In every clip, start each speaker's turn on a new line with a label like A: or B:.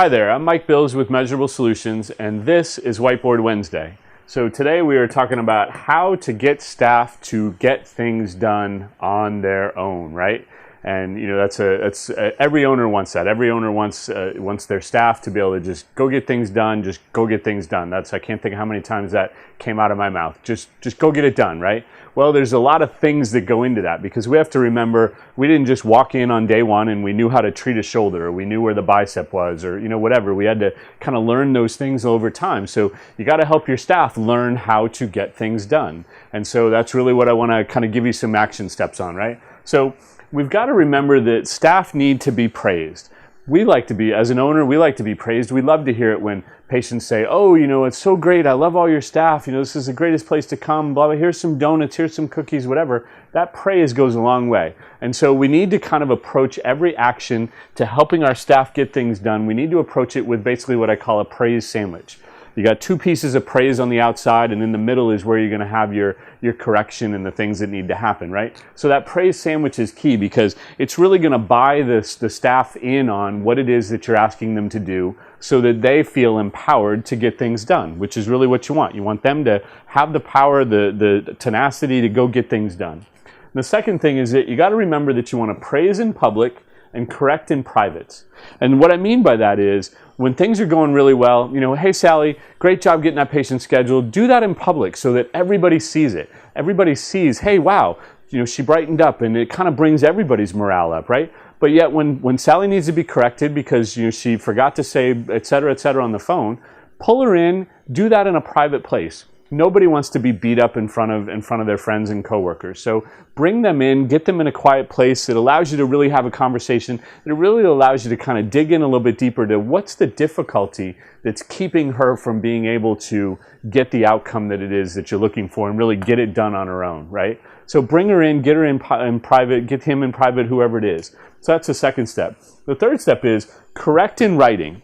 A: Hi there, I'm Mike Bills with Measurable Solutions, and this is Whiteboard Wednesday. So today we are talking about how to get staff to get things done on their own, right? And you know that's every owner wants that. Every owner wants their staff to be able to just go get things done. Just go get things done. I can't think of how many times that came out of my mouth. Just go get it done, right? Well, there's a lot of things that go into that because we have to remember we didn't just walk in on day one and we knew how to treat a shoulder, or we knew where the bicep was, or whatever. We had to kind of learn those things over time. So you got to help your staff learn how to get things done. And so that's really what I want to kind of give you some action steps on, right? So we've got to remember that staff need to be praised. We like to be, as an owner, we like to be praised. We love to hear it when patients say, oh, it's so great. I love all your staff. This is the greatest place to come. Blah, blah. Here's some donuts. Here's some cookies, whatever. That praise goes a long way. And so we need to kind of approach every action to helping our staff get things done. We need to approach it with basically what I call a praise sandwich. You got two pieces of praise on the outside, and in the middle is where you're going to have your correction and the things that need to happen, right? So that praise sandwich is key because it's really going to buy the staff in on what it is that you're asking them to do so that they feel empowered to get things done, which is really what you want. You want them to have the power, the tenacity to go get things done. And the second thing is that you got to remember that you want to praise in public and correct in private. And what I mean by that is when things are going really well, hey Sally, great job getting that patient scheduled. Do that in public so that everybody sees it. Everybody sees, hey, wow, she brightened up, and it kind of brings everybody's morale up, right? But yet when Sally needs to be corrected because she forgot to say et cetera on the phone, pull her in, do that in a private place. Nobody wants to be beat up in front of their friends and coworkers. So bring them in, get them in a quiet place. It allows you to really have a conversation. It really allows you to kind of dig in a little bit deeper to what's the difficulty that's keeping her from being able to get the outcome that it is that you're looking for and really get it done on her own, right? So bring her in, get her in private, get him in private, whoever it is. So that's the second step. The third step is correct in writing.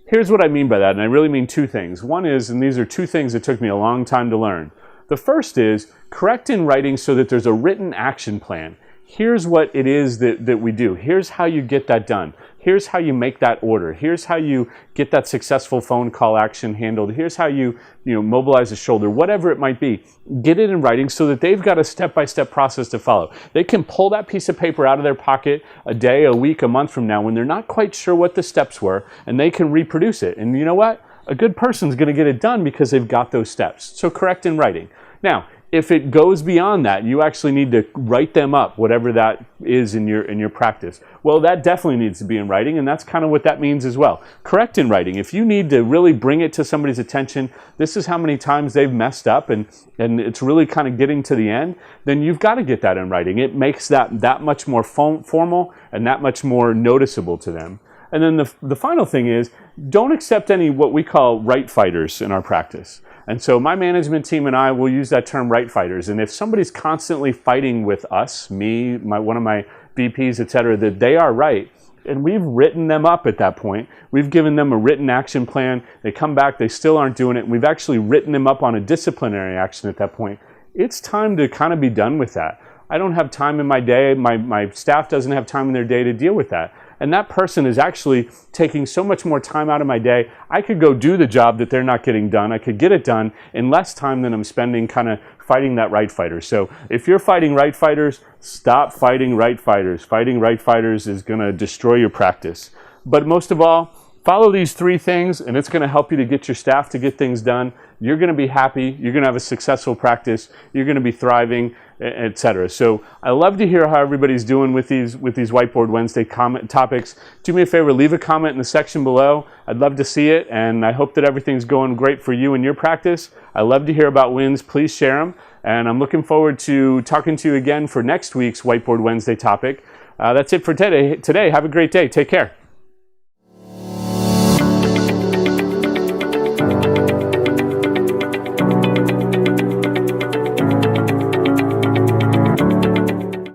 A: Here's what I mean by that, and I really mean two things. One is, and these are two things that took me a long time to learn. The first is correct in writing so that there's a written action plan. Here's what it is that we do. Here's how you get that done. Here's how you make that order. Here's how you get that successful phone call action handled. Here's how you mobilize a shoulder, whatever it might be. Get it in writing so that they've got a step-by-step process to follow. They can pull that piece of paper out of their pocket a day, a week, a month from now when they're not quite sure what the steps were, and they can reproduce it. And you know what? A good person's going to get it done because they've got those steps. So correct in writing. Now, if it goes beyond that, you actually need to write them up, whatever that is in your practice. Well, that definitely needs to be in writing, and that's kind of what that means as well. Correct in writing. If you need to really bring it to somebody's attention, this is how many times they've messed up, and it's really kind of getting to the end, then you've got to get that in writing. It makes that much more formal and that much more noticeable to them. And then the final thing is, don't accept any what we call right fighters in our practice. And so my management team and I will use that term right fighters. And if somebody's constantly fighting with us, me, one of my VPs, et cetera, that they are right, and we've written them up at that point. We've given them a written action plan. They come back, they still aren't doing it. And we've actually written them up on a disciplinary action at that point. It's time to kind of be done with that. I don't have time in my day. My staff doesn't have time in their day to deal with that. And that person is actually taking so much more time out of my day. I could go do the job that they're not getting done. I could get it done in less time than I'm spending kind of fighting that right fighter. So if you're fighting right fighters, stop fighting right fighters. Fighting right fighters is going to destroy your practice. But most of all, follow these three things, and it's going to help you to get your staff to get things done. You're going to be happy. You're going to have a successful practice. You're going to be thriving, et cetera. So I love to hear how everybody's doing with these Whiteboard Wednesday topics. Do me a favor, leave a comment in the section below. I'd love to see it, and I hope that everything's going great for you and your practice. I love to hear about wins. Please share them, and I'm looking forward to talking to you again for next week's Whiteboard Wednesday topic. That's it for today. Have a great day. Take care.